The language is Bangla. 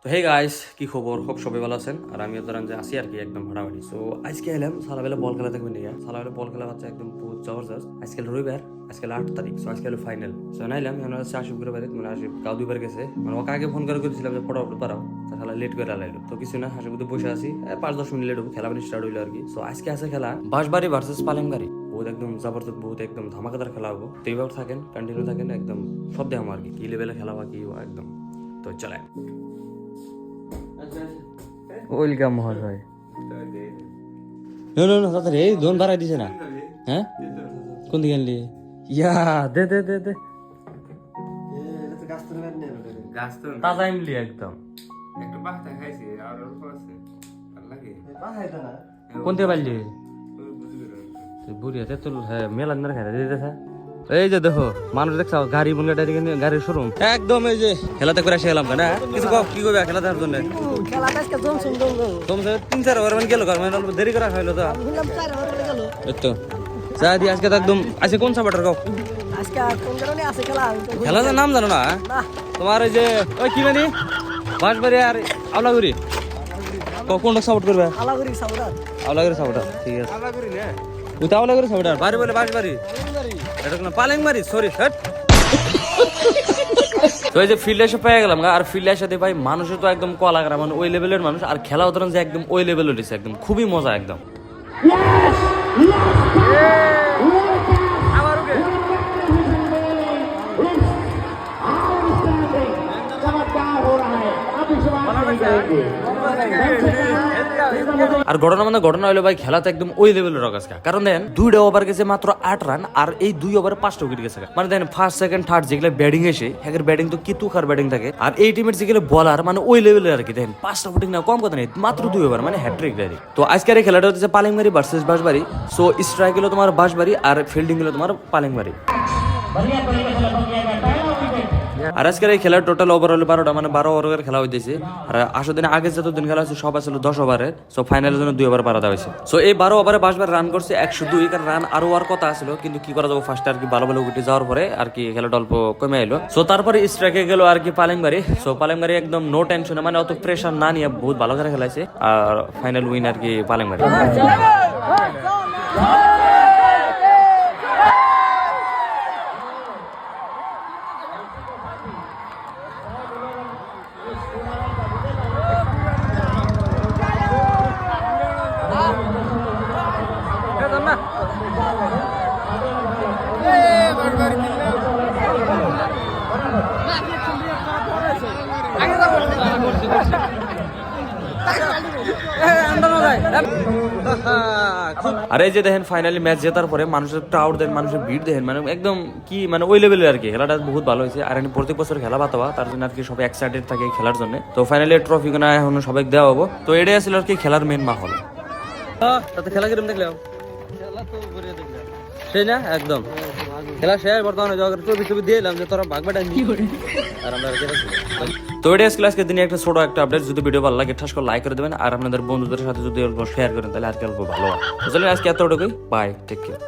তো হে গাইস, কি খবর? খুব সবাই ভালো আছেন। আর আমিও ধরেন যে আসি আর কি একদম ভাড়াবাড়ি। সো আজকে এলাম সালাবেলা বল খেলা দেখবেন নিয়ে। সালাবেলা বল খেলা বাচ্চা একদম বহুত জবরদস্ত। আজকে রবিবার, আজকে 8 তারিখ। সো আজকে হলো ফাইনাল। সো নাইলাম আমরা হচ্ছে আশিফ করে বাড়ি, মানে আশিফ গাও দুইবার গেছে, মানে ওকে আগে ফোন করে দিয়েছিলাম যে ফটো পারাও, তা শালা লেট করে আলাইলো। তো কিছু না, হাসি বুদ্ধি বসে আছি, 5-10 মিনিট লেট হবো, খেলা মানে স্টার্ট হইলো আর কি। সো আজকে আছে খেলা বাঁশবাড়ি ভার্সেস পালেমবাড়ি। বহুত একদম জবরদস্ত, বহুত একদম ধামাকাদার খেলা হবো। তো এইভাবে থাকেন, কন্টিনিউ থাকেন, একদম সব দেখাম আর কি কি লেভেলে খেলা বা কি একদম। তো চলে ওয়েলকাম মহাশয়। তাড়াতাড়ি এই দোন বাড়াই দিছে না। হ্যাঁ কোন দিকে আনলি? ইয়া দে দে দে দে তাজা এমলি একদম। কোন থেকে পাইলি? বুড়ি হাতে তোর হ্যাঁ মেলান না খাই দিতে। এই যে দেখো মানুষ দেখছো গাড়ি বলে গাড়ির শোরুম একদম। এই যে খেলাতে করে এসে গেলাম না কিছু কি করবে খেলা দেখার জন্য? 3-4 ওভার মানে গেল, দেরি করা হইলো তো তো যা দি আজকে তো একদম। আজকে কোন সাপোর্টার কও? খেলার নাম জানো না তোমার? এই যে ওই কি জানি বাঁশবাড়ি আর আওলাগুড়ি, কোনটা সাপোর্ট করবে? আওলাগুড়ি সাপোর্টার, ঠিক আছে। ওই তো আওলাগুড়ি সাপোর্টার, বাড়ি বলে বাঁশবাড়ি, এটা কোনো পালেংবাড়ি, সরি হ্যাট। তো এই যে ফিল্ডে এসে পেয়ে গেলাম, আর ফিল্ডের সাথে ভাই মানুষের তো একদম কলাগারা, মানে ওই লেভেলের মানুষ, আর খেলা ধরেন যে একদম ওই লেভেলের দিচ্ছে, একদম খুবই মজা একদম। আর ঘটনা হলো ভাই খেলাতে একদম ওই লেভেলের রকাসকা, কারণ দেন 2টা ওভার গেছে মাত্র 8 রান, আর এই 2 ওভারে 5টা উইকেট গেছে। মানে দেন ফার্স্ট সেকেন্ড থার্ড যেগুলো ব্যাটিং এসে হ্যাকের ব্যাটিং তো কি তুখার ব্যাটিং থাকে, আর এই টিমের যেগুলো বলার মানে ওই লেভেলের আর কি। দেখেন 5টা উইকেট না, কম কথা নেই, মাত্র 2 ওভার মানে হ্যাট্রিক রেডি। তো আজকের এই খেলাটা হচ্ছে পালেংবাড়ি ভার্সেস বাঁশবাড়ি। সো স্ট্রাইক হলো তোমার বাঁশবাড়ি আর ফিল্ডিং হলো তোমার পালেংবাড়ি। আর আজকের এই খেলার টোটাল ওভার হলো 12টা, মানে 12 ওভারের খেলা হইতেছে। আর 8 দিনে আগে যতদিন খেলা হয়েছে সব আসলে 10 ওভারের। সো ফাইনালের জন্য 2 ওভার বাড়া দেওয়া হয়েছে। সো এই 12 ওভারে বাঁশবাড়ি রান করছে 102, কারণ রান আরো আর কথা আসলো, কিন্তু কি করা যাবো, ফার্স্টে আর কি ভালো ভালো উঠে যাওয়ার পরে আর কি খেলাটা অল্প কমে এলো। সো তারপরে স্ট্রাইকে গেল আর কি পালেংবাড়ি। সো পালেংবাড়ি একদম নো টেনশনে, মানে অত প্রেশার না নিয়ে বহুত ভালো করে খেলাইছে, আর ফাইনাল উইন আর কি পালেংবাড়ি। আর এই যে দেখেন ফাইনালি ম্যাচ জেতার পরে মানুষের ক্রাউড দেন, মানুষের ভিড় দেখেন, মানে একদম কি মানে ওই লেভেলের আর কি। খেলাটা বহুত ভালো হয়েছে, আর এখানে প্রত্যেক বছর খেলা পাতা, তার জন্য আর কি সবাই এক্সাইটেড থাকে খেলার জন্য। তো ফাইনালি ট্রফি গোনা এখন সবাই দেওয়া হবো। তো এটাই আসলে আর কি খেলার মেন মাহল। তাতে খেলা কিরম দেখলাম? সেই না একদম খেলা শেষ, বর্তমানে ট্রফি ট্রফি দিয়ে এলাম যে তোরা ভাগবাটা কি করে। আর আমরা তো এটা আজকে দিনে একটা ছোট একটা আপডেট। যদি ভিডিও ভালো লাগে ঠাস করে লাইক করে দেবেন, আর আপনাদের বন্ধুদের সাথে যদি অল্প শেয়ার করেন তাহলে আর কি অল্প ভালো হয়। চলেন আজকে এতটুকুই, বাই, টেক কেয়ার।